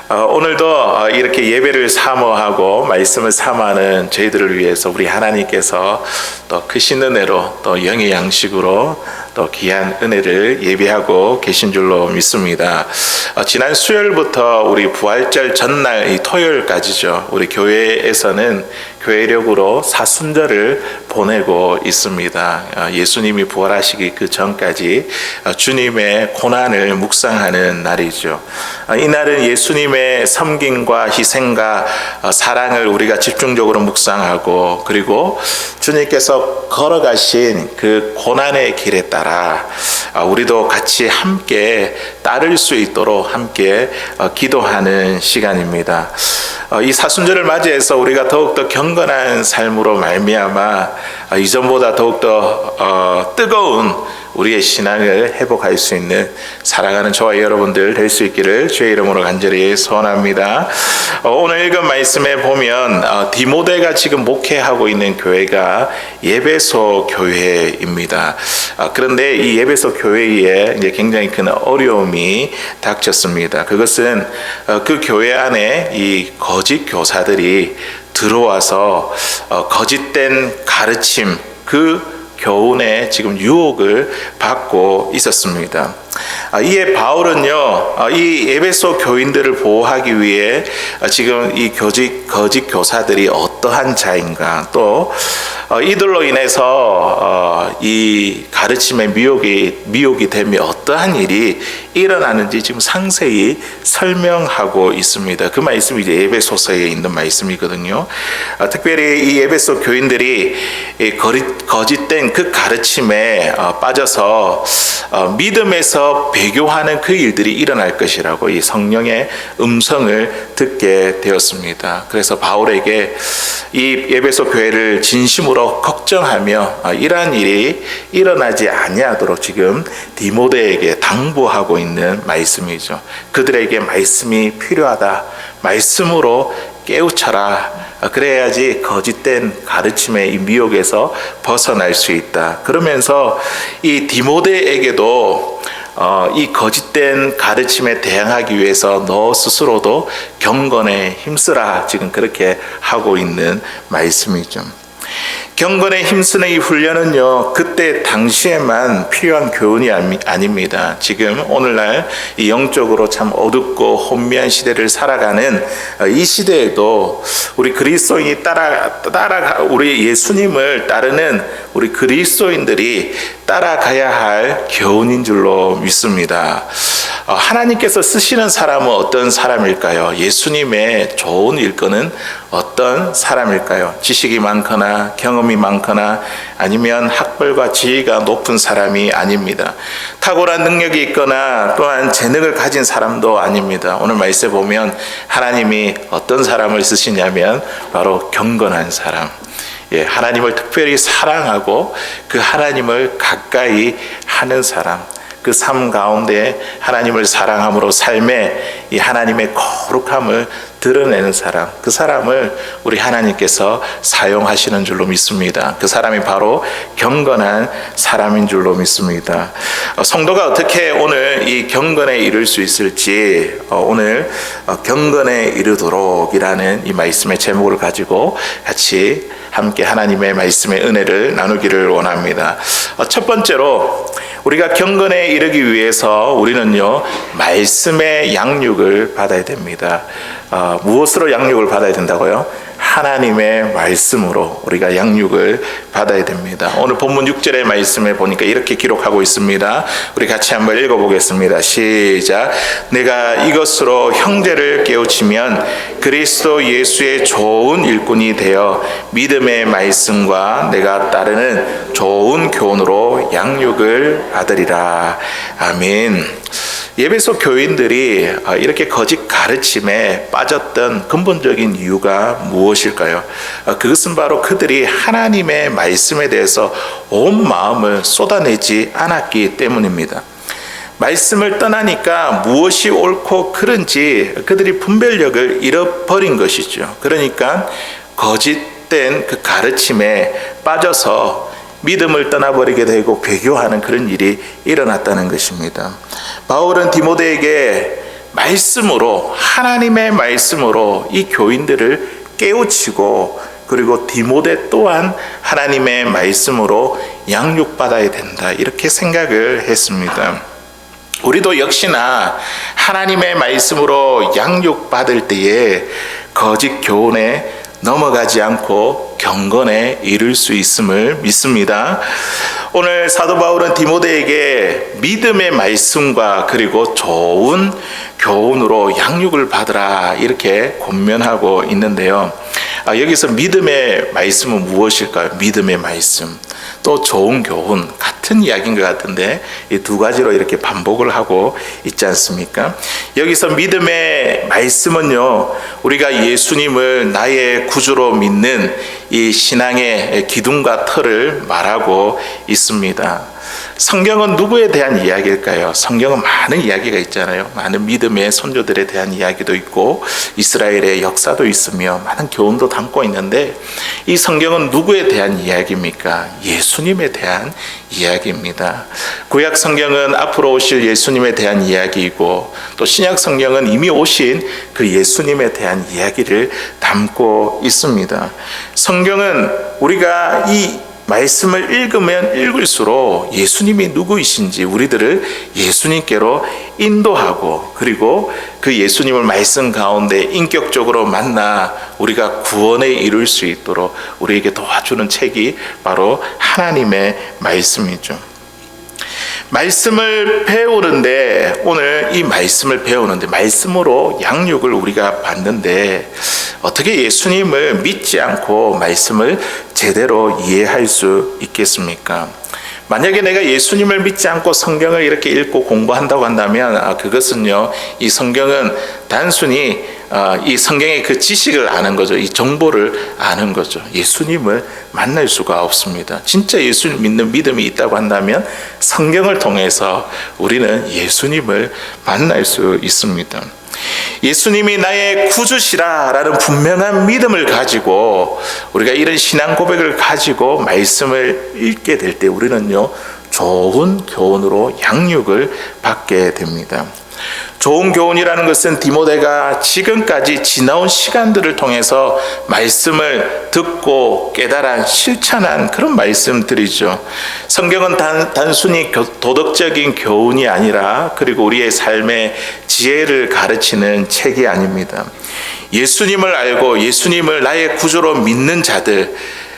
오늘도 이렇게 예배를 사모하고 말씀을 사모하는 저희들을 위해서 우리 하나님께서 또 크신 은혜로 또 영의 양식으로 또 귀한 은혜를 예비하고 계신 줄로 믿습니다. 지난 수요일부터 우리 부활절 전날 이 토요일까지죠. 우리 교회에서는 교회력으로 사순절을 보내고 있습니다. 예수님이 부활하시기 그 전까지 주님의 고난을 묵상하는 날이죠. 이날은 예수님의 섬김과 희생과 사랑을 우리가 집중적으로 묵상하고, 그리고 주님께서 걸어가신 그 고난의 길에 따라 우리도 같이 함께 따를 수 있도록 함께 기도하는 시간입니다. 이 사순절을 맞이해서 우리가 더욱더 경건한 삶으로 말미암아 이전보다 더욱더 뜨거운 우리의 신앙을 회복할 수 있는 사랑하는 저와 여러분들 될 수 있기를 주의 이름으로 간절히 소원합니다. 오늘 읽은 말씀에 보면 디모데가 지금 목회하고 있는 교회가 예배소 교회입니다. 그런데 이 예배소 교회에 이제 굉장히 큰 어려움이 닥쳤습니다. 그것은 그 교회 안에 이 거짓 교사들이 들어와서 거짓된 가르침, 그 교훈에 지금 유혹을 받고 있었습니다. 이에 바울은요, 이 에베소 교인들을 보호하기 위해 지금 이 거짓 교사들이 어떠한 자인가, 또 이들로 인해서 이 가르침의 미혹이 되면 어떠한 일이 일어나는지 지금 상세히 설명하고 있습니다. 그 말씀이 이제 에베소서에 있는 말씀이거든요. 특별히 이 에베소 교인들이 거짓된 그 가르침에 빠져서 믿음에서 배교하는 그 일들이 일어날 것이라고 이 성령의 음성을 듣게 되었습니다. 그래서 바울에게 이 에베소 교회를 진심으로 걱정하며 이러한 일이 일어나지 아니하도록 지금 디모데에게 당부하고 있는 말씀이죠. 그들에게 말씀이 필요하다. 말씀으로 깨우쳐라. 그래야지 거짓된 가르침의 이 미혹에서 벗어날 수 있다. 그러면서 이 디모데에게도 이 거짓된 가르침에 대항하기 위해서 너 스스로도 경건에 힘쓰라. 지금 그렇게 하고 있는 말씀이죠. 경건에 힘쓰는 이 훈련은요, 그때 당시에만 필요한 교훈이 아닙니다. 지금 오늘날 이 영적으로 참 어둡고 혼미한 시대를 살아가는 이 시대에도 우리 그리스도인이 우리 예수님을 따르는 우리 그리스도인들이 따라가야 할 교훈인 줄로 믿습니다. 하나님께서 쓰시는 사람은 어떤 사람일까요? 예수님의 좋은 일꾼은 어떤 사람일까요? 지식이 많거나 경험이 많거나 아니면 학벌과 지위가 높은 사람이 아닙니다. 탁월한 능력이 있거나 또한 재능을 가진 사람도 아닙니다. 오늘 말씀에 보면 하나님이 어떤 사람을 쓰시냐면 바로 경건한 사람, 하나님을 특별히 사랑하고 그 하나님을 가까이 하는 사람, 그 삶 가운데 하나님을 사랑함으로 삶에 이 하나님의 거룩함을 드러내는 사람, 그 사람을 우리 하나님께서 사용하시는 줄로 믿습니다. 그 사람이 바로 경건한 사람인 줄로 믿습니다. 성도가 어떻게 오늘 이 경건에 이를 수 있을지, 오늘 경건에 이르도록이라는 이 말씀의 제목을 가지고 같이 함께 하나님의 말씀의 은혜를 나누기를 원합니다. 첫 번째로 우리가 경건에 이르기 위해서 우리는요, 말씀의 양육을 받아야 됩니다. 무엇으로 양육을 받아야 된다고요? 하나님의 말씀으로 우리가 양육을 받아야 됩니다. 오늘 본문 6절의 말씀에 보니까 이렇게 기록하고 있습니다. 우리 같이 한번 읽어보겠습니다. 시작. 내가 이것으로 형제를 깨우치면 그리스도 예수의 좋은 일꾼이 되어 믿음의 말씀과 내가 따르는 좋은 교훈으로 양육을 받으리라. 아멘. 예배소 교인들이 이렇게 거짓 가르침에 빠졌던 근본적인 이유가 무엇일까요? 그것은 바로 그들이 하나님의 말씀에 대해서 온 마음을 쏟아내지 않았기 때문입니다. 말씀을 떠나니까 무엇이 옳고 그른지 그들이 분별력을 잃어버린 것이죠. 그러니까 거짓된 그 가르침에 빠져서 믿음을 떠나버리게 되고 배교하는 그런 일이 일어났다는 것입니다. 바울은 디모데에게 말씀으로, 하나님의 말씀으로 이 교인들을 깨우치고, 그리고 디모데 또한 하나님의 말씀으로 양육받아야 된다, 이렇게 생각을 했습니다. 우리도 역시나 하나님의 말씀으로 양육받을 때에 거짓 교훈에 넘어가지 않고 경건에 이를 수 있음을 믿습니다. 오늘 사도 바울은 디모데에게 믿음의 말씀과 그리고 좋은 교훈으로 양육을 받으라, 이렇게 권면하고 있는데요. 여기서 믿음의 말씀은 무엇일까요? 믿음의 말씀, 또 좋은 교훈, 같은 이야기인 것 같은데 이 두 가지로 이렇게 반복을 하고 있지 않습니까? 여기서 믿음의 말씀은요, 우리가 예수님을 나의 구주로 믿는 이 신앙의 기둥과 틀을 말하고 있습니다. 성경은 누구에 대한 이야기일까요? 성경은 많은 이야기가 있잖아요. 많은 믿음의 선조들에 대한 이야기도 있고 이스라엘의 역사도 있으며 많은 교훈도 담고 있는데, 이 성경은 누구에 대한 이야기입니까? 예수님에 대한 이야기입니다. 구약 성경은 앞으로 오실 예수님에 대한 이야기이고, 또 신약 성경은 이미 오신 그 예수님에 대한 이야기를 담고 있습니다. 성경은 우리가 이 말씀을 읽으면 읽을수록 예수님이 누구이신지 우리들을 예수님께로 인도하고, 그리고 그 예수님을 말씀 가운데 인격적으로 만나 우리가 구원에 이룰 수 있도록 우리에게 도와주는 책이 바로 하나님의 말씀이죠. 말씀을 배우는데, 오늘 이 말씀을 배우는데 말씀으로 양육을 우리가 받는데, 어떻게 예수님을 믿지 않고 말씀을 제대로 이해할 수 있겠습니까? 만약에 내가 예수님을 믿지 않고 성경을 이렇게 읽고 공부한다고 한다면 그것은요, 이 성경은 단순히 이 성경의 그 지식을 아는 거죠. 이 정보를 아는 거죠. 예수님을 만날 수가 없습니다. 진짜 예수님 믿는 믿음이 있다고 한다면 성경을 통해서 우리는 예수님을 만날 수 있습니다. 예수님이 나의 구주시라라는 분명한 믿음을 가지고 우리가 이런 신앙 고백을 가지고 말씀을 읽게 될 때 우리는요, 좋은 교훈으로 양육을 받게 됩니다. 좋은 교훈이라는 것은 디모데가 지금까지 지나온 시간들을 통해서 말씀을 듣고 깨달아 실천한 그런 말씀들이죠. 성경은 단순히 도덕적인 교훈이 아니라, 그리고 우리의 삶의 지혜를 가르치는 책이 아닙니다. 예수님을 알고 예수님을 나의 구주로 믿는 자들,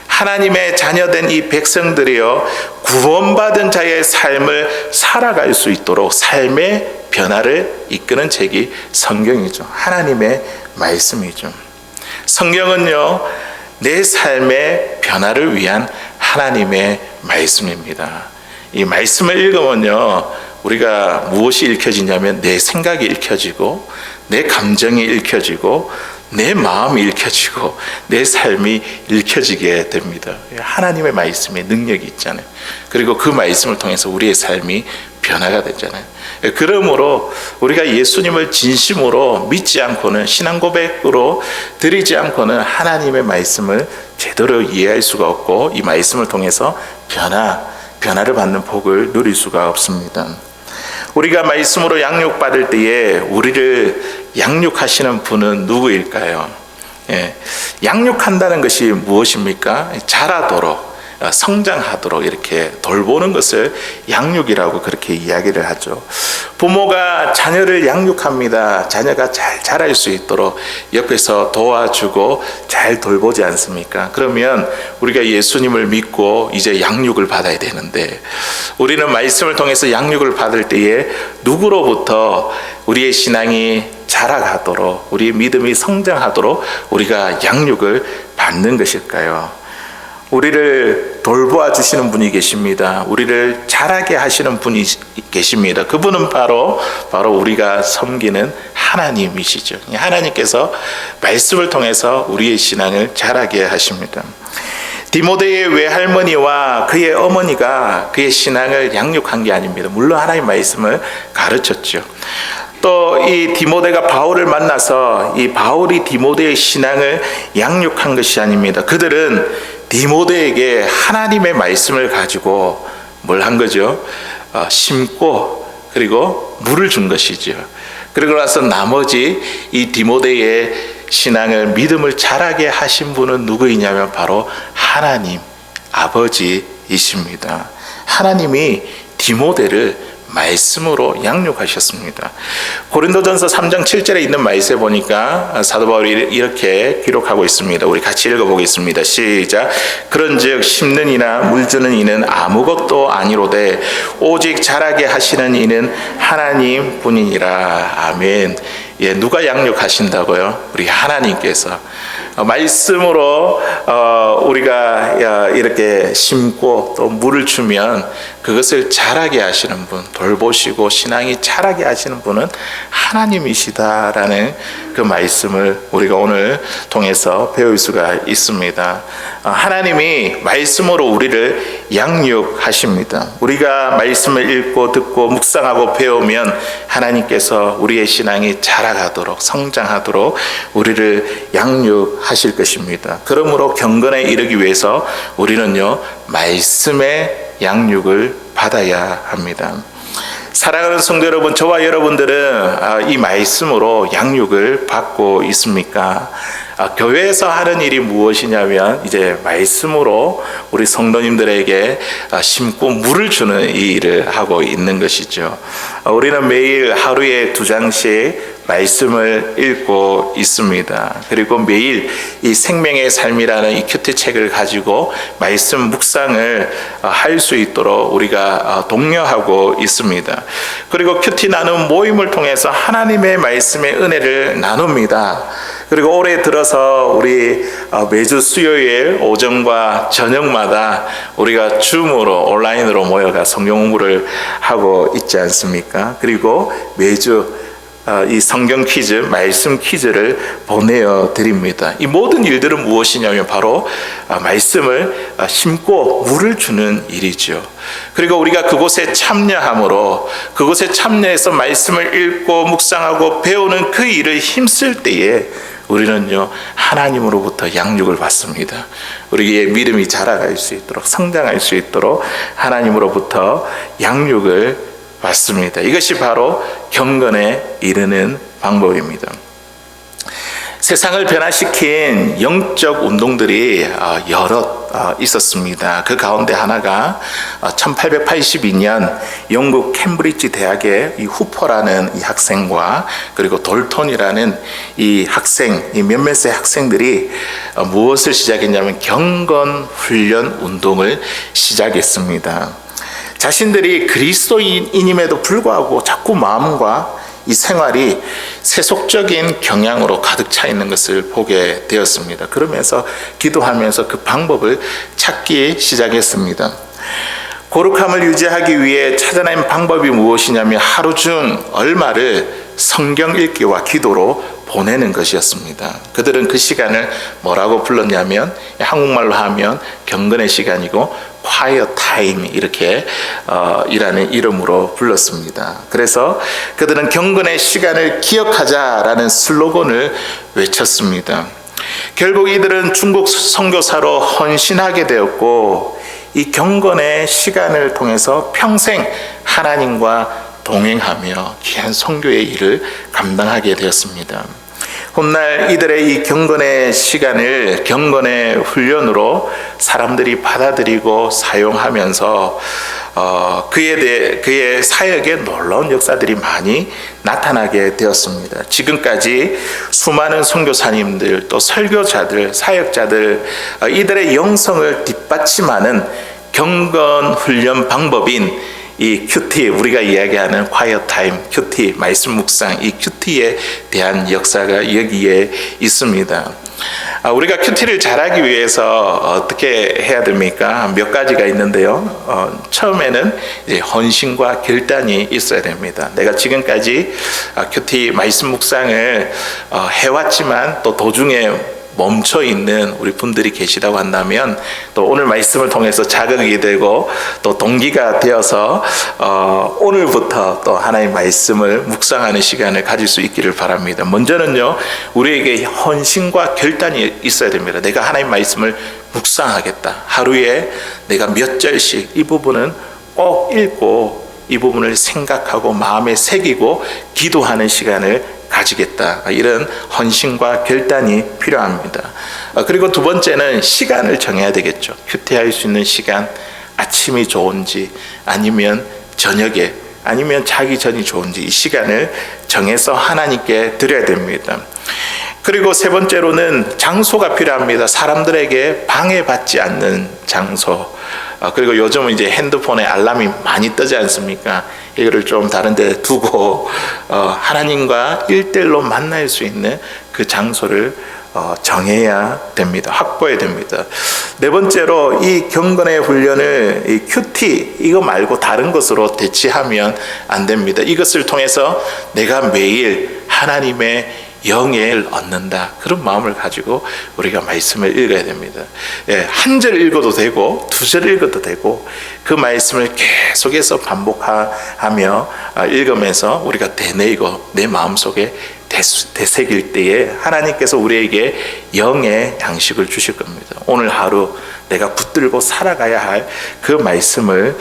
하나님의 자녀된 이 백성들이여 구원받은 자의 삶을 살아갈 수 있도록 삶의 변화를 이끄는 책이 성경이죠. 하나님의 말씀이죠. 성경은요, 내 삶의 변화를 위한 하나님의 말씀입니다. 이 말씀을 읽으면요, 우리가 무엇이 읽혀지냐면 내 생각이 읽혀지고, 내 감정이 읽혀지고, 내 마음이 읽혀지고, 내 삶이 읽혀지게 됩니다. 하나님의 말씀에 능력이 있잖아요. 그리고 그 말씀을 통해서 우리의 삶이 변화가 되잖아요. 그러므로 우리가 예수님을 진심으로 믿지 않고는, 신앙 고백으로 드리지 않고는 하나님의 말씀을 제대로 이해할 수가 없고, 이 말씀을 통해서 변화를 받는 복을 누릴 수가 없습니다. 우리가 말씀으로 양육받을 때에 우리를 양육하시는 분은 누구일까요? 양육한다는 것이 무엇입니까? 자라도록, 성장하도록 이렇게 돌보는 것을 양육이라고 그렇게 이야기를 하죠. 부모가 자녀를 양육합니다. 자녀가 잘 자랄 수 있도록 옆에서 도와주고 잘 돌보지 않습니까? 그러면 우리가 예수님을 믿고 이제 양육을 받아야 되는데, 우리는 말씀을 통해서 양육을 받을 때에 누구로부터 우리의 신앙이 자라가도록, 우리의 믿음이 성장하도록 우리가 양육을 받는 것일까요? 우리를 돌보아 주시는 분이 계십니다. 우리를 자라게 하시는 분이 계십니다. 그분은 바로 우리가 섬기는 하나님이시죠. 하나님께서 말씀을 통해서 우리의 신앙을 자라게 하십니다. 디모데의 외할머니와 그의 어머니가 그의 신앙을 양육한 게 아닙니다. 물론 하나님의 말씀을 가르쳤죠. 또 이 디모데가 바울을 만나서 이 바울이 디모데의 신앙을 양육한 것이 아닙니다. 그들은 디모데에게 하나님의 말씀을 가지고 뭘 한 거죠? 심고, 그리고 물을 준 것이죠. 그리고 나서 나머지 이 디모데의 신앙을 믿음을 자라게 하신 분은 누구이냐면 바로 하나님 아버지이십니다. 하나님이 디모데를 말씀으로 양육하셨습니다. 고린도전서 3장 7절에 있는 말씀에 보니까 사도 바울이 이렇게 기록하고 있습니다. 우리 같이 읽어보겠습니다. 시작. 그런즉 심는 이나 물주는 이는 아무것도 아니로되 오직 자라게 하시는 이는 하나님 뿐이니라. 아멘. 예, 누가 양육하신다고요? 우리 하나님께서. 말씀으로 우리가 이렇게 심고 또 물을 주면 그것을 자라게 하시는 분, 돌보시고 신앙이 자라게 하시는 분은 하나님이시다라는 그 말씀을 우리가 오늘 통해서 배울 수가 있습니다. 하나님이 말씀으로 우리를 양육하십니다. 우리가 말씀을 읽고 듣고 묵상하고 배우면 하나님께서 우리의 신앙이 자라가도록 성장하도록 우리를 양육하실 것입니다. 그러므로 경건에 이르기 위해서 우리는요 말씀의 양육을 받아야 합니다. 사랑하는 성도 여러분, 저와 여러분들은 이 말씀으로 양육을 받고 있습니까? 교회에서 하는 일이 무엇이냐면 이제 말씀으로 우리 성도님들에게 심고 물을 주는 이 일을 하고 있는 것이죠. 우리는 매일 하루에 2장씩 말씀을 읽고 있습니다. 그리고 매일 이 생명의 삶이라는 이 큐티 책을 가지고 말씀 묵상을 할 수 있도록 우리가 독려하고 있습니다. 그리고 큐티 나눔 모임을 통해서 하나님의 말씀의 은혜를 나눕니다. 그리고 올해 들어서 우리 매주 수요일 오전과 저녁마다 우리가 줌으로 온라인으로 모여가 성경 공부를 하고 있지 않습니까? 그리고 매주 이 성경 퀴즈, 말씀 퀴즈를 보내어 드립니다. 이 모든 일들은 무엇이냐면 바로 말씀을 심고 물을 주는 일이죠. 그리고 우리가 그곳에 참여함으로 그곳에 참여해서 말씀을 읽고 묵상하고 배우는 그 일을 힘쓸 때에 우리는요 하나님으로부터 양육을 받습니다. 우리의 믿음이 자라갈 수 있도록 성장할 수 있도록 하나님으로부터 양육을 받습니다. 이것이 바로 경건에 이르는 방법입니다. 세상을 변화시킨 영적 운동들이 여럿 있었습니다. 그 가운데 하나가 1882년 영국 캠브리지 대학의 이 후퍼라는 이 학생과 그리고 돌톤이라는 이 학생, 이 몇몇의 학생들이 무엇을 시작했냐면 경건 훈련 운동을 시작했습니다. 자신들이 그리스도인임에도 불구하고 자꾸 마음과 이 생활이 세속적인 경향으로 가득 차 있는 것을 보게 되었습니다. 그러면서 기도하면서 그 방법을 찾기 시작했습니다. 거룩함을 유지하기 위해 찾아낸 방법이 무엇이냐면 하루 중 얼마를 성경 읽기와 기도로 보내는 것이었습니다. 그들은 그 시간을 뭐라고 불렀냐면 한국말로 하면 경건의 시간이고 quiet time 이렇게 이라는 이름으로 불렀습니다. 그래서 그들은 경건의 시간을 기억하자라는 슬로건을 외쳤습니다. 결국 이들은 중국 선교사로 헌신하게 되었고 이 경건의 시간을 통해서 평생 하나님과 동행하며 귀한 선교의 일을 감당하게 되었습니다. 훗날 이들의 이 경건의 시간을 경건의 훈련으로 사람들이 받아들이고 사용하면서 그의 사역에 놀라운 역사들이 많이 나타나게 되었습니다. 지금까지 수많은 선교사님들 또 설교자들 사역자들 이들의 영성을 뒷받침하는 경건 훈련 방법인 이 큐티, 우리가 이야기하는 quiet time, 큐티, 말씀 묵상, 이 큐티에 대한 역사가 여기에 있습니다. 우리가 큐티를 잘하기 위해서 어떻게 해야 됩니까? 몇 가지가 있는데요. 처음에는 이제 헌신과 결단이 있어야 됩니다. 내가 지금까지 큐티 말씀 묵상을 해왔지만 또 도중에 멈춰 있는 우리 분들이 계시다고 한다면 또 오늘 말씀을 통해서 자극이 되고 또 동기가 되어서 오늘부터 또 하나님의 말씀을 묵상하는 시간을 가질 수 있기를 바랍니다. 먼저는요, 우리에게 헌신과 결단이 있어야 됩니다. 내가 하나님의 말씀을 묵상하겠다. 하루에 내가 몇 절씩 이 부분은 꼭 읽고 이 부분을 생각하고 마음에 새기고 기도하는 시간을 가지겠다. 이런 헌신과 결단이 필요합니다. 그리고 두 번째는 시간을 정해야 되겠죠. 큐티할 수 있는 시간, 아침이 좋은지 아니면 저녁에 아니면 자기 전이 좋은지 이 시간을 정해서 하나님께 드려야 됩니다. 그리고 세 번째로는 장소가 필요합니다. 사람들에게 방해받지 않는 장소. 그리고 요즘은 이제 핸드폰에 알람이 많이 뜨지 않습니까? 이거를 좀 다른 데 두고 하나님과 1대1로 만날 수 있는 그 장소를 정해야 됩니다. 확보해야 됩니다. 네 번째로 이 경건의 훈련을 이 큐티 이거 말고 다른 것으로 대체하면 안 됩니다. 이것을 통해서 내가 매일 하나님의 영을 얻는다. 그런 마음을 가지고 우리가 말씀을 읽어야 됩니다. 한 절 읽어도 되고 두 절 읽어도 되고 그 말씀을 계속해서 반복하며 읽으면서 우리가 되뇌이고 내 마음속에 되새길 때에 하나님께서 우리에게 영의 양식을 주실 겁니다. 오늘 하루 내가 붙들고 살아가야 할 그 말씀을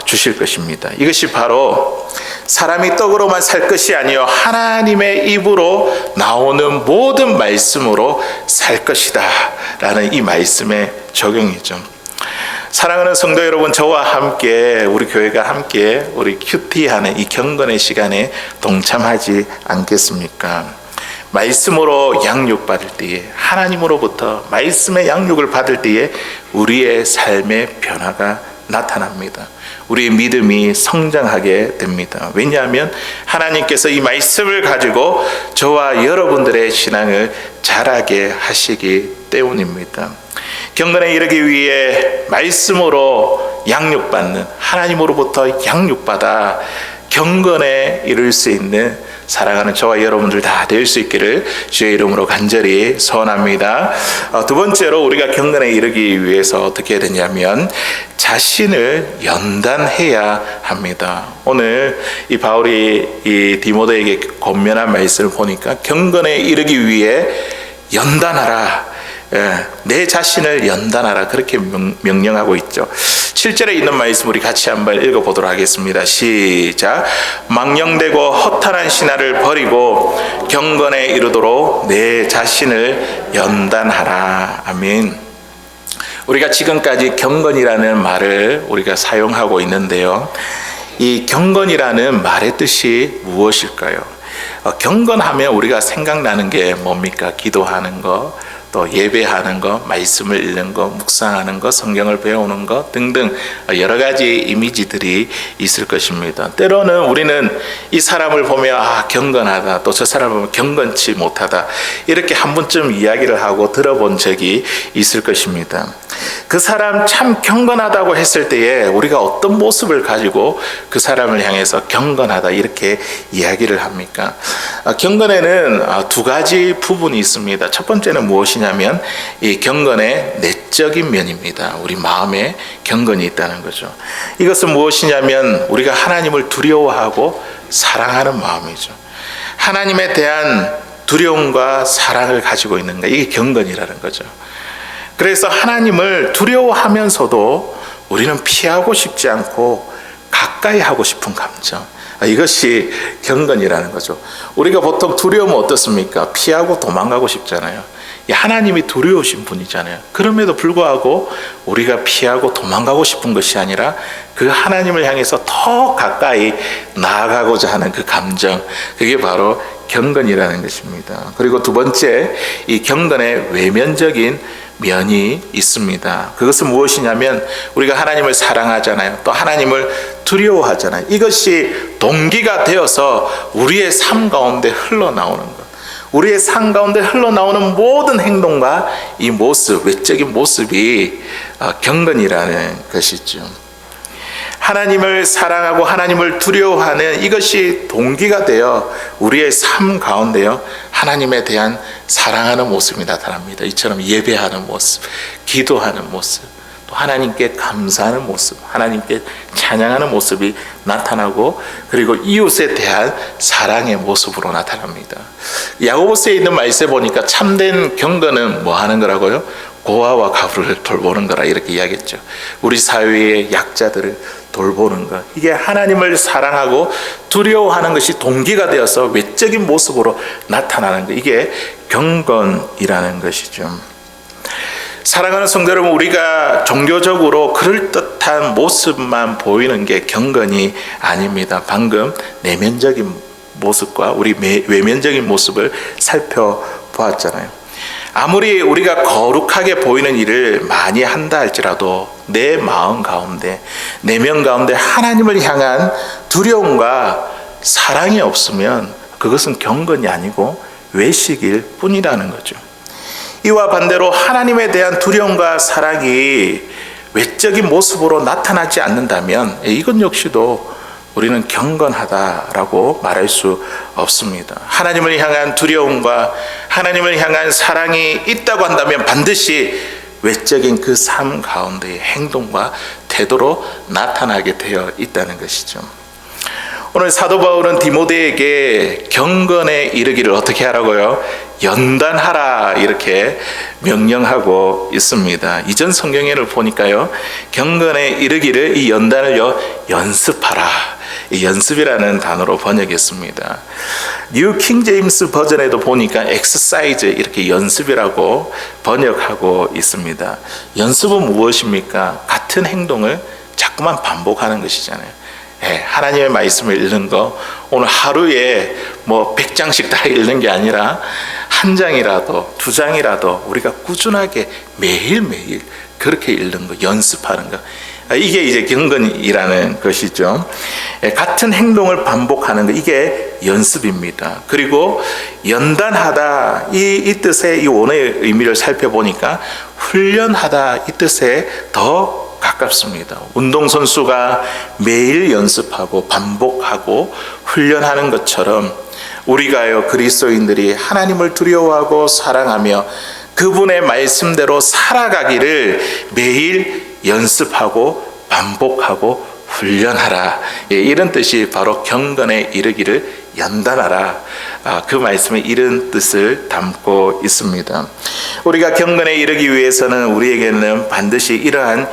주실 것입니다. 이것이 바로 사람이 떡으로만 살 것이 아니요 하나님의 입으로 나오는 모든 말씀으로 살 것이다 라는 이 말씀의 적용이죠. 사랑하는 성도 여러분, 저와 함께 우리 교회가 함께 우리 큐티하는 이 경건의 시간에 동참하지 않겠습니까? 말씀으로 양육받을 때에 하나님으로부터 말씀의 양육을 받을 때에 우리의 삶의 변화가 나타납니다. 우리의 믿음이 성장하게 됩니다. 왜냐하면 하나님께서 이 말씀을 가지고 저와 여러분들의 신앙을 자라게 하시기 때문입니다. 경건에 이르기 위해 말씀으로 양육받는 하나님으로부터 양육받아 경건에 이를 수 있는 사랑하는 저와 여러분들 다 될 수 있기를 주의 이름으로 간절히 소원합니다. 두 번째로 우리가 경건에 이르기 위해서 어떻게 해야 되냐면 자신을 연단해야 합니다. 오늘 이 바울이 이 디모데에게 권면한 말씀을 보니까 경건에 이르기 위해 연단하라. 내 자신을 연단하라 그렇게 명령하고 있죠. 7절에 있는 말씀 우리 같이 한번 읽어보도록 하겠습니다. 시작. 망령되고 허탄한 신화를 버리고 경건에 이르도록 내 자신을 연단하라. 아멘. 우리가 지금까지 경건이라는 말을 우리가 사용하고 있는데요, 이 경건이라는 말의 뜻이 무엇일까요? 경건하면 우리가 생각나는 게 뭡니까? 기도하는 거, 또 예배하는 거, 말씀을 읽는 거, 묵상하는 거, 성경을 배우는 거 등등 여러 가지 이미지들이 있을 것입니다. 때로는 우리는 이 사람을 보며 경건하다, 또 저 사람을 보면 경건치 못하다, 이렇게 한 번쯤 이야기를 하고 들어본 적이 있을 것입니다. 그 사람 참 경건하다고 했을 때에 우리가 어떤 모습을 가지고 그 사람을 향해서 경건하다 이렇게 이야기를 합니까? 경건에는 두 가지 부분이 있습니다. 첫 번째는 무엇이냐면 이 경건의 내적인 면입니다. 우리 마음에 경건이 있다는 거죠. 이것은 무엇이냐면 우리가 하나님을 두려워하고 사랑하는 마음이죠. 하나님에 대한 두려움과 사랑을 가지고 있는 것, 이게 경건이라는 거죠. 그래서 하나님을 두려워하면서도 우리는 피하고 싶지 않고 가까이 하고 싶은 감정, 이것이 경건이라는 거죠. 우리가 보통 두려우면 어떻습니까? 피하고 도망가고 싶잖아요. 하나님이 두려우신 분이잖아요. 그럼에도 불구하고 우리가 피하고 도망가고 싶은 것이 아니라 그 하나님을 향해서 더 가까이 나아가고자 하는 그 감정, 그게 바로 경건이라는 것입니다. 그리고 두 번째, 이 경건의 외면적인 면이 있습니다. 그것은 무엇이냐면 우리가 하나님을 사랑하잖아요. 또 하나님을 두려워하잖아요. 이것이 동기가 되어서 우리의 삶 가운데 흘러나오는 것, 우리의 삶 가운데 흘러나오는 모든 행동과 이 모습, 외적인 모습이 경건이라는 것이죠. 하나님을 사랑하고 하나님을 두려워하는 이것이 동기가 되어 우리의 삶 가운데요, 하나님에 대한 사랑하는 모습이 나타납니다. 이처럼 예배하는 모습, 기도하는 모습, 또 하나님께 감사하는 모습, 하나님께 찬양하는 모습이 나타나고, 그리고 이웃에 대한 사랑의 모습으로 나타납니다. 야고보서에 있는 말씀에 보니까 참된 경건은 뭐 하는 거라고요? 고아와 가부를 돌보는 거라 이렇게 이야기했죠. 우리 사회의 약자들을 돌보는 것, 이게 하나님을 사랑하고 두려워하는 것이 동기가 되어서 외적인 모습으로 나타나는 것, 이게 경건이라는 것이죠. 사랑하는 성도 여러분, 우리가 종교적으로 그럴듯한 모습만 보이는 게 경건이 아닙니다. 방금 내면적인 모습과 우리 외면적인 모습을 살펴보았잖아요. 아무리 우리가 거룩하게 보이는 일을 많이 한다 할지라도 내 마음 가운데, 내면 가운데 하나님을 향한 두려움과 사랑이 없으면 그것은 경건이 아니고 외식일 뿐이라는 거죠. 이와 반대로 하나님에 대한 두려움과 사랑이 외적인 모습으로 나타나지 않는다면 이것 역시도 우리는 경건하다라고 말할 수 없습니다. 하나님을 향한 두려움과 하나님을 향한 사랑이 있다고 한다면 반드시 외적인 그 삶 가운데의 행동과 태도로 나타나게 되어 있다는 것이죠. 오늘 사도 바울은 디모데에게 경건에 이르기를 어떻게 하라고요? 연단하라, 이렇게 명령하고 있습니다. 이전 성경에를 보니까요, 경건에 이르기를, 이 연단을요, 연습하라, 이 연습이라는 단어로 번역했습니다. 뉴 킹제임스 버전에도 보니까 exercise, 이렇게 연습이라고 번역하고 있습니다. 연습은 무엇입니까? 같은 행동을 자꾸만 반복하는 것이잖아요. 하나님의 말씀을 읽는 거, 오늘 하루에 100장씩 다 읽는 게 아니라 한 장이라도 2장이라도 우리가 꾸준하게 매일매일 그렇게 읽는 거, 연습하는 거, 이게 이제 경건이라는 것이죠. 같은 행동을 반복하는 거, 이게 연습입니다. 그리고 연단하다, 이 뜻의 이 원어의 의미를 살펴보니까 훈련하다, 이 뜻에 더 가깝습니다. 운동선수가 매일 연습하고 반복하고 훈련하는 것처럼 우리가요, 그리스도인들이 하나님을 두려워하고 사랑하며 그분의 말씀대로 살아가기를 매일 연습하고 반복하고 훈련하라, 이런 뜻이 바로 경건에 이르기를 연단하라, 그 말씀에 이런 뜻을 담고 있습니다. 우리가 경건에 이르기 위해서는 우리에게는 반드시 이러한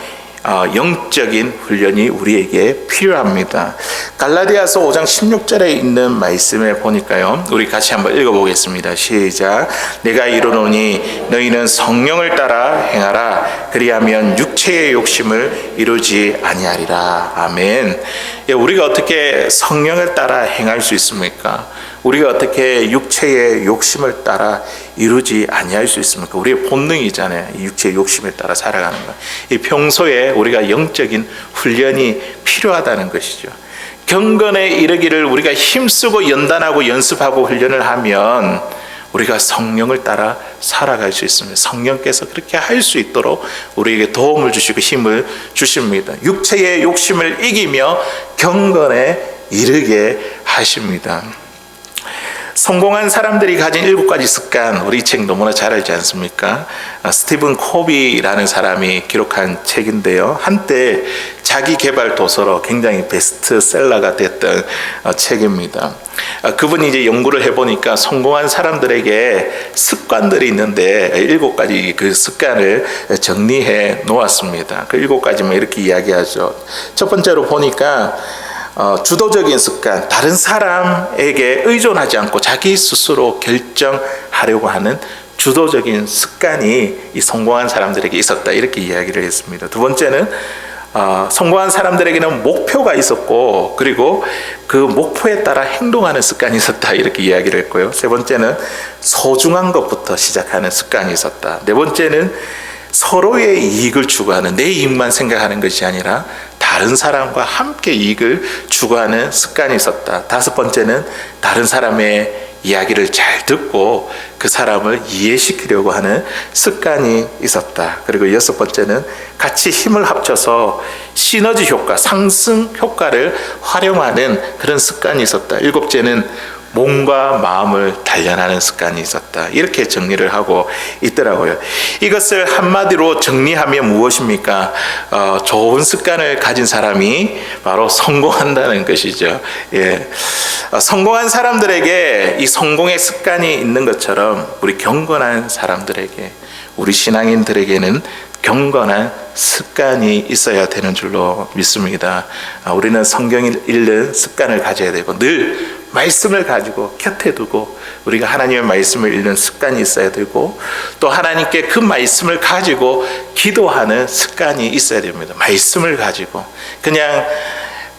영적인 훈련이 우리에게 필요합니다. 갈라디아서 5장 16절에 있는 말씀에 보니까요, 우리 같이 한번 읽어보겠습니다. 시작. 내가 이르노니 너희는 성령을 따라 행하라. 그리하면 육체의 욕심을 이루지 아니하리라. 아멘. 우리가 어떻게 성령을 따라 행할 수 있습니까? 우리가 어떻게 육체의 욕심을 따라 이루지 아니할 수 있습니까? 우리의 본능이잖아요. 이 육체의 욕심에 따라 살아가는 것. 이 평소에 우리가 영적인 훈련이 필요하다는 것이죠. 경건에 이르기를 우리가 힘쓰고 연단하고 연습하고 훈련을 하면 우리가 성령을 따라 살아갈 수 있습니다. 성령께서 그렇게 할 수 있도록 우리에게 도움을 주시고 힘을 주십니다. 육체의 욕심을 이기며 경건에 이르게 하십니다. 성공한 사람들이 가진 7가지 습관, 우리 이 책 너무나 잘 알지 않습니까? 스티븐 코비라는 사람이 기록한 책인데요, 한때 자기 개발 도서로 굉장히 베스트셀러가 됐던 책입니다. 그분이 이제 연구를 해보니까 성공한 사람들에게 습관들이 있는데 7가지 그 습관을 정리해 놓았습니다. 그 7가지만 이렇게 이야기하죠. 첫 번째로 보니까 주도적인 습관, 다른 사람에게 의존하지 않고 자기 스스로 결정하려고 하는 주도적인 습관이 이 성공한 사람들에게 있었다, 이렇게 이야기를 했습니다. 두 번째는 성공한 사람들에게는 목표가 있었고, 그리고 그 목표에 따라 행동하는 습관이 있었다, 이렇게 이야기를 했고요. 세 번째는 소중한 것부터 시작하는 습관이 있었다. 네 번째는 서로의 이익을 추구하는, 내 이익만 생각하는 것이 아니라 다른 사람과 함께 이익을 추구하는 습관이 있었다. 다섯 번째는 다른 사람의 이야기를 잘 듣고 그 사람을 이해시키려고 하는 습관이 있었다. 그리고 여섯 번째는 같이 힘을 합쳐서 시너지 효과, 상승 효과를 활용하는 그런 습관이 있었다. 일곱째는 몸과 마음을 단련하는 습관이 있었다. 이렇게 정리를 하고 있더라고요. 이것을 한마디로 정리하면 무엇입니까? 좋은 습관을 가진 사람이 바로 성공한다는 것이죠. 예. 성공한 사람들에게 이 성공의 습관이 있는 것처럼 우리 경건한 사람들에게, 우리 신앙인들에게는 경건한 습관이 있어야 되는 줄로 믿습니다. 우리는 성경을 읽는 습관을 가져야 되고 늘 말씀을 가지고 곁에 두고 우리가 하나님의 말씀을 읽는 습관이 있어야 되고 또 하나님께 그 말씀을 가지고 기도하는 습관이 있어야 됩니다. 말씀을 가지고 그냥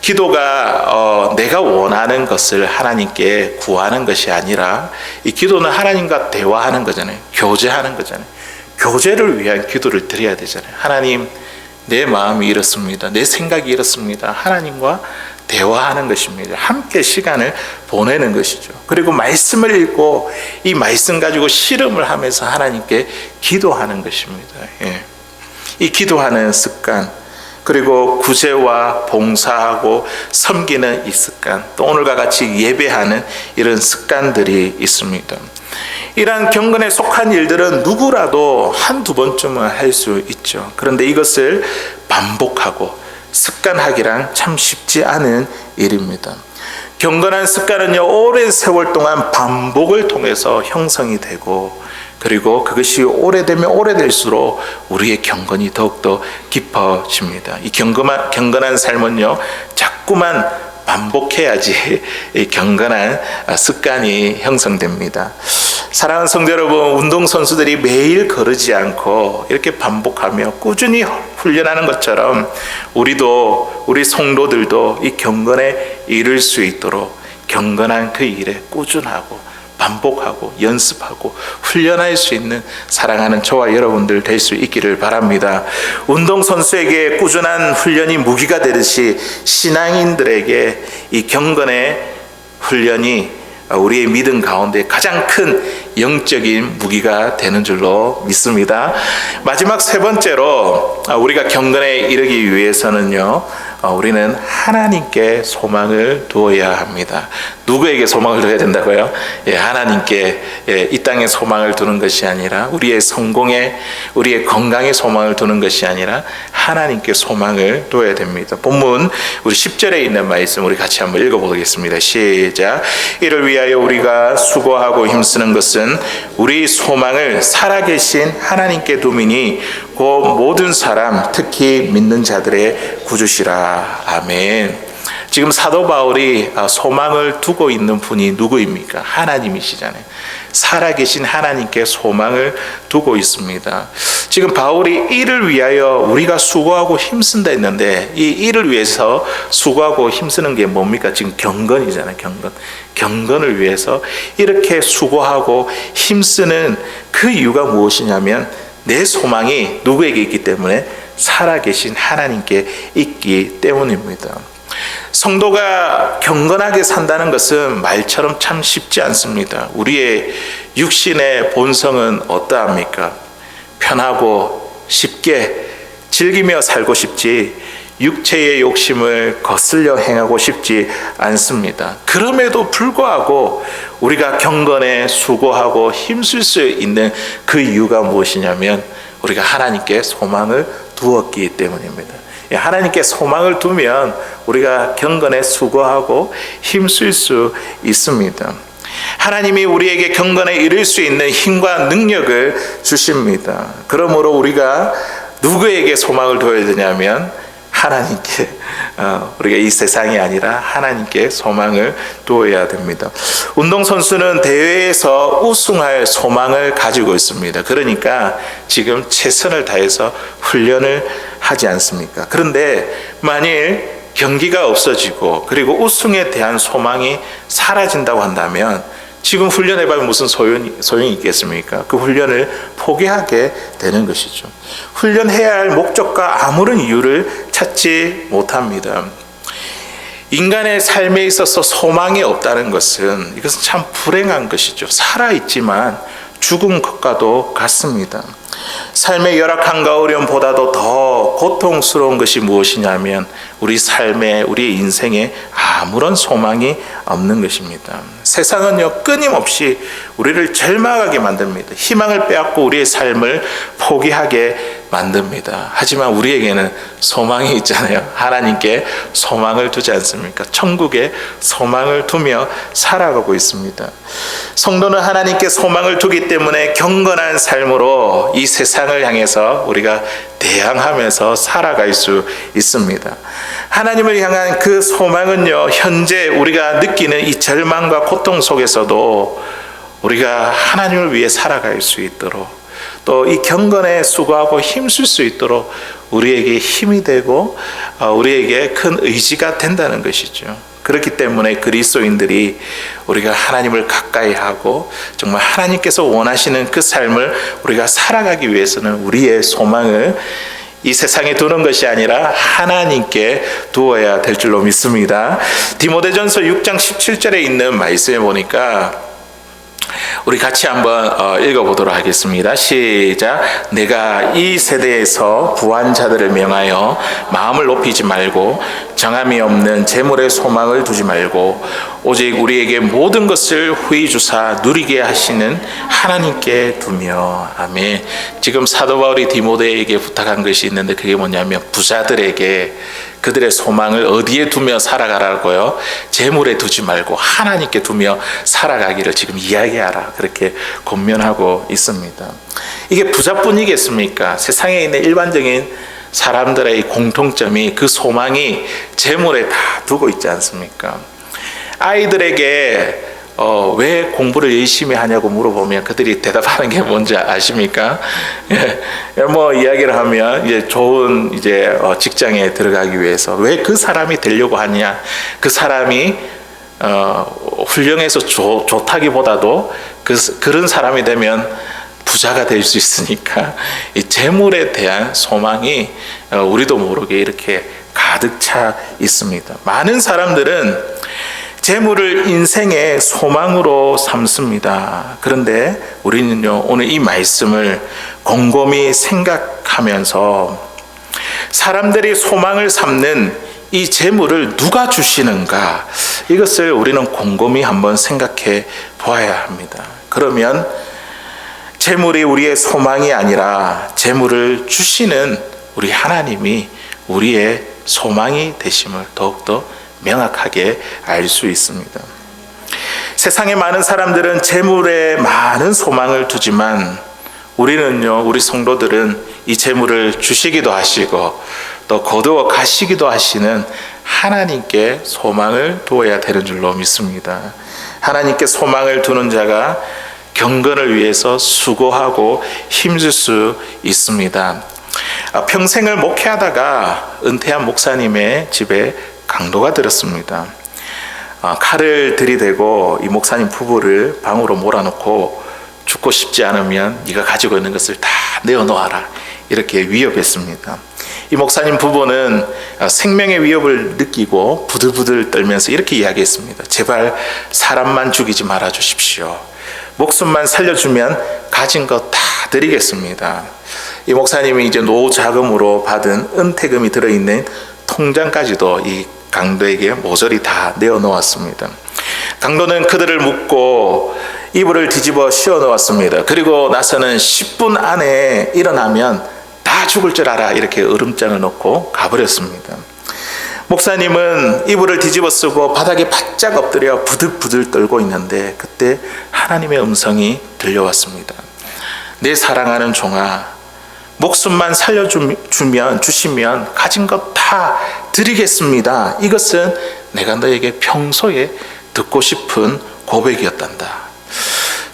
기도가 내가 원하는 것을 하나님께 구하는 것이 아니라 이 기도는 하나님과 대화하는 거잖아요. 교제하는 거잖아요. 교제를 위한 기도를 드려야 되잖아요. 하나님, 내 마음이 이렇습니다. 내 생각이 이렇습니다. 하나님과 대화하는 것입니다. 함께 시간을 보내는 것이죠. 그리고 말씀을 읽고 이 말씀 가지고 씨름을 하면서 하나님께 기도하는 것입니다. 이 기도하는 습관, 그리고 구제와 봉사하고 섬기는 이 습관, 또 오늘과 같이 예배하는 이런 습관들이 있습니다. 이러한 경건에 속한 일들은 누구라도 한두 번쯤은 할 수 있죠. 그런데 이것을 반복하고 습관하기란 참 쉽지 않은 일입니다. 경건한 습관은요, 오랜 세월 동안 반복을 통해서 형성이 되고 그리고 그것이 오래되면 오래될수록 우리의 경건이 더욱더 깊어집니다. 이 경건한 삶은요, 자꾸만 반복해야지 이 경건한 습관이 형성됩니다. 사랑하는 성도 여러분, 운동선수들이 매일 거르지 않고 이렇게 반복하며 꾸준히 훈련하는 것처럼 우리 성도들도 이 경건에 이를 수 있도록 경건한 그 일에 꾸준하고 반복하고 연습하고 훈련할 수 있는 사랑하는 저와 여러분들 될 수 있기를 바랍니다. 운동선수에게 꾸준한 훈련이 무기가 되듯이 신앙인들에게 이 경건의 훈련이 우리의 믿음 가운데 가장 큰 영적인 무기가 되는 줄로 믿습니다. 마지막 세 번째로 우리가 경건에 이르기 위해서는요, 우리는 하나님께 소망을 두어야 합니다. 누구에게 소망을 두어야 된다고요? 하나님께, 이 땅에 소망을 두는 것이 아니라 우리의 성공에, 우리의 건강에 소망을 두는 것이 아니라 하나님께 소망을 두어야 됩니다. 본문 우리 10절에 있는 말씀 우리 같이 한번 읽어보겠습니다. 시작. 이를 위하여 우리가 수고하고 힘쓰는 것은 우리 소망을 살아계신 하나님께 두미니 곧 모든 사람 특히 믿는 자들의 구주시라. 아멘. 지금 사도 바울이 소망을 두고 있는 분이 누구입니까? 하나님이시잖아요. 살아계신 하나님께 소망을 두고 있습니다. 지금 바울이 이를 위하여 우리가 수고하고 힘쓴다 했는데 이 일을 위해서 수고하고 힘쓰는 게 뭡니까? 지금 경건이잖아요. 경건을 위해서 이렇게 수고하고 힘쓰는 그 이유가 무엇이냐면 내 소망이 누구에게 있기 때문에 살아계신 하나님께 있기 때문입니다. 성도가 경건하게 산다는 것은 말처럼 참 쉽지 않습니다. 우리의 육신의 본성은 어떠합니까? 편하고 쉽게 즐기며 살고 싶지 육체의 욕심을 거슬려 행하고 싶지 않습니다. 그럼에도 불구하고 우리가 경건에 수고하고 힘쓸 수 있는 그 이유가 무엇이냐면 우리가 하나님께 소망을 두었기 때문입니다. 하나님께 소망을 두면 우리가 경건에 수고하고 힘쓸 수 있습니다. 하나님이 우리에게 경건에 이를 수 있는 힘과 능력을 주십니다. 그러므로 우리가 누구에게 소망을 둬야 되냐면 하나님께, 우리가 이 세상이 아니라 하나님께 소망을 두어야 됩니다. 운동선수는 대회에서 우승할 소망을 가지고 있습니다. 그러니까 지금 최선을 다해서 훈련을 하지 않습니까? 그런데 만일 경기가 없어지고 그리고 우승에 대한 소망이 사라진다고 한다면 지금 훈련해봐야 무슨 소용이 있겠습니까? 그 훈련을 포기하게 되는 것이죠. 훈련해야 할 목적과 아무런 이유를 찾지 못합니다. 인간의 삶에 있어서 소망이 없다는 것은 이것은 참 불행한 것이죠. 살아있지만 죽은 것과도 같습니다. 삶의 열악함과 어려움보다도 더 고통스러운 것이 무엇이냐면 우리 삶에, 우리의 인생에 아무런 소망이 없는 것입니다. 세상은요, 끊임없이 우리를 절망하게 만듭니다. 희망을 빼앗고 우리의 삶을 포기하게 만듭니다. 하지만 우리에게는 소망이 있잖아요. 하나님께 소망을 두지 않습니까? 천국에 소망을 두며 살아가고 있습니다. 성도는 하나님께 소망을 두기 때문에 경건한 삶으로 이 세상을 향해서 우리가 대항하면서 살아갈 수 있습니다. 하나님을 향한 그 소망은요, 현재 우리가 느끼는 이 절망과 고통 속에서도 우리가 하나님을 위해 살아갈 수 있도록, 또 이 경건에 수고하고 힘쓸 수 있도록 우리에게 힘이 되고 우리에게 큰 의지가 된다는 것이죠. 그렇기 때문에 그리스도인들이 우리가 하나님을 가까이 하고 정말 하나님께서 원하시는 그 삶을 우리가 살아가기 위해서는 우리의 소망을 이 세상에 두는 것이 아니라 하나님께 두어야 될 줄로 믿습니다. 디모데전서 6장 17절에 있는 말씀에 보니까 우리 같이 한번 읽어보도록 하겠습니다. 시작. 내가 이 세대에서 부한 자들을 명하여 마음을 높이지 말고 정함이 없는 재물의 소망을 두지 말고 오직 우리에게 모든 것을 후히 주사 누리게 하시는 하나님께 두며. 아멘. 지금 사도 바울이 디모데에게 부탁한 것이 있는데 그게 뭐냐면 부자들에게 그들의 소망을 어디에 두며 살아가라고요? 재물에 두지 말고 하나님께 두며 살아가기를 지금 이야기하라, 그렇게 권면하고 있습니다. 이게 부자뿐이겠습니까? 세상에 있는 일반적인 사람들의 공통점이 그 소망이 재물에 다 두고 있지 않습니까? 아이들에게 왜 공부를 열심히 하냐고 물어보면 그들이 대답하는 게 뭔지 아십니까? 뭐 이야기를 하면 이제 좋은 직장에 들어가기 위해서 왜 그 사람이 되려고 하냐? 그 사람이 훌륭해서 좋다기보다도 그런 사람이 되면 부자가 될 수 있으니까 이 재물에 대한 소망이 우리도 모르게 이렇게 가득 차 있습니다. 많은 사람들은 재물을 인생의 소망으로 삼습니다. 그런데 우리는요, 오늘 이 말씀을 곰곰이 생각하면서 사람들이 소망을 삼는 이 재물을 누가 주시는가, 이것을 우리는 곰곰이 한번 생각해 보아야 합니다. 그러면 재물이 우리의 소망이 아니라 재물을 주시는 우리 하나님이 우리의 소망이 되심을 더욱더 명확하게 알 수 있습니다. 세상에 많은 사람들은 재물에 많은 소망을 두지만 우리는요, 우리 성도들은 이 재물을 주시기도 하시고 또 거두어 가시기도 하시는 하나님께 소망을 두어야 되는 줄로 믿습니다. 하나님께 소망을 두는 자가 경건을 위해서 수고하고 힘줄 수 있습니다. 평생을 목회하다가 은퇴한 목사님의 집에 강도가 들었습니다. 칼을 들이대고 이 목사님 부부를 방으로 몰아넣고 죽고 싶지 않으면 네가 가지고 있는 것을 다 내어놓아라, 이렇게 위협했습니다. 이 목사님 부부는 생명의 위협을 느끼고 부들부들 떨면서 이렇게 이야기했습니다. 제발 사람만 죽이지 말아 주십시오. 목숨만 살려주면 가진 것 다 드리겠습니다. 이 목사님이 이제 노후 자금으로 받은 은퇴금이 들어있는 통장까지도 이 강도에게 모조리 다 내어놓았습니다. 강도는 그들을 묶고 이불을 뒤집어 씌워 놓았습니다. 그리고 나서는 10분 안에 일어나면 다 죽을 줄 알아, 이렇게 으름장을 놓고 가버렸습니다. 목사님은 이불을 뒤집어 쓰고 바닥에 바짝 엎드려 부들부들 떨고 있는데 그때 하나님의 음성이 들려왔습니다. 내 사랑하는 종아, 목숨만 주시면 가진 것 다 드리겠습니다. 이것은 내가 너에게 평소에 듣고 싶은 고백이었단다.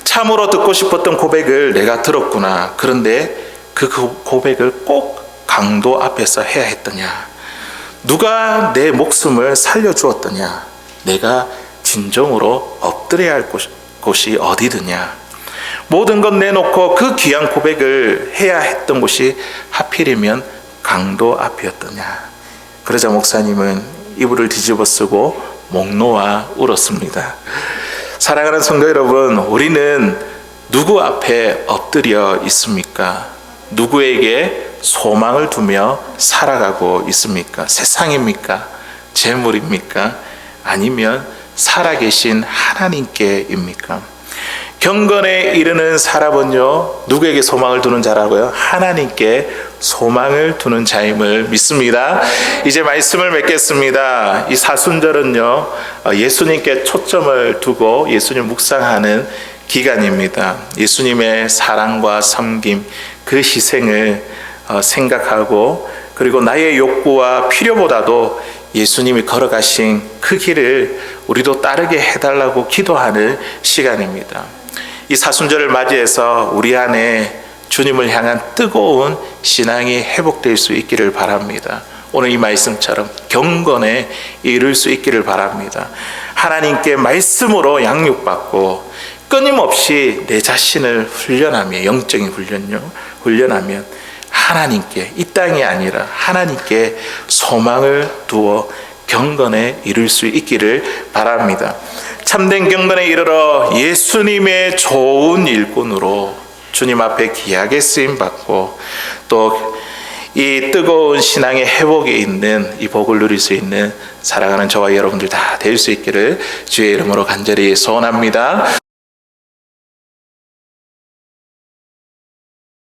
참으로 듣고 싶었던 고백을 내가 들었구나. 그런데 그 고백을 꼭 강도 앞에서 해야 했더냐? 누가 내 목숨을 살려주었더냐? 내가 진정으로 엎드려야 할 곳이 어디더냐? 모든 것 내놓고 그 귀한 고백을 해야 했던 곳이 하필이면 강도 앞이었더냐? 그러자 목사님은 이불을 뒤집어 쓰고 목 놓아 울었습니다. 사랑하는 성도 여러분, 우리는 누구 앞에 엎드려 있습니까? 누구에게 소망을 두며 살아가고 있습니까? 세상입니까? 재물입니까? 아니면 살아계신 하나님께입니까? 경건에 이르는 사람은요, 누구에게 소망을 두는 자라고요? 하나님께 소망을 두는 자임을 믿습니다. 이제 말씀을 맺겠습니다. 이 사순절은요, 예수님께 초점을 두고 예수님 묵상하는 기간입니다. 예수님의 사랑과 섬김, 그 희생을 생각하고, 그리고 나의 욕구와 필요보다도 예수님이 걸어가신 그 길을 우리도 따르게 해달라고 기도하는 시간입니다. 이 사순절을 맞이해서 우리 안에 주님을 향한 뜨거운 신앙이 회복될 수 있기를 바랍니다. 오늘 이 말씀처럼 경건에 이를 수 있기를 바랍니다. 하나님께 말씀으로 양육받고 끊임없이 내 자신을 훈련하며, 영적인 훈련하면 하나님께, 이 땅이 아니라 하나님께 소망을 두어 경건에 이룰 수 있기를 바랍니다. 참된 경건에 이르러 예수님의 좋은 일꾼으로 주님 앞에 귀하게 쓰임받고, 또 이 뜨거운 신앙의 회복에 있는 이 복을 누릴 수 있는 사랑하는 저와 여러분들 다 될 수 있기를 주의 이름으로 간절히 소원합니다.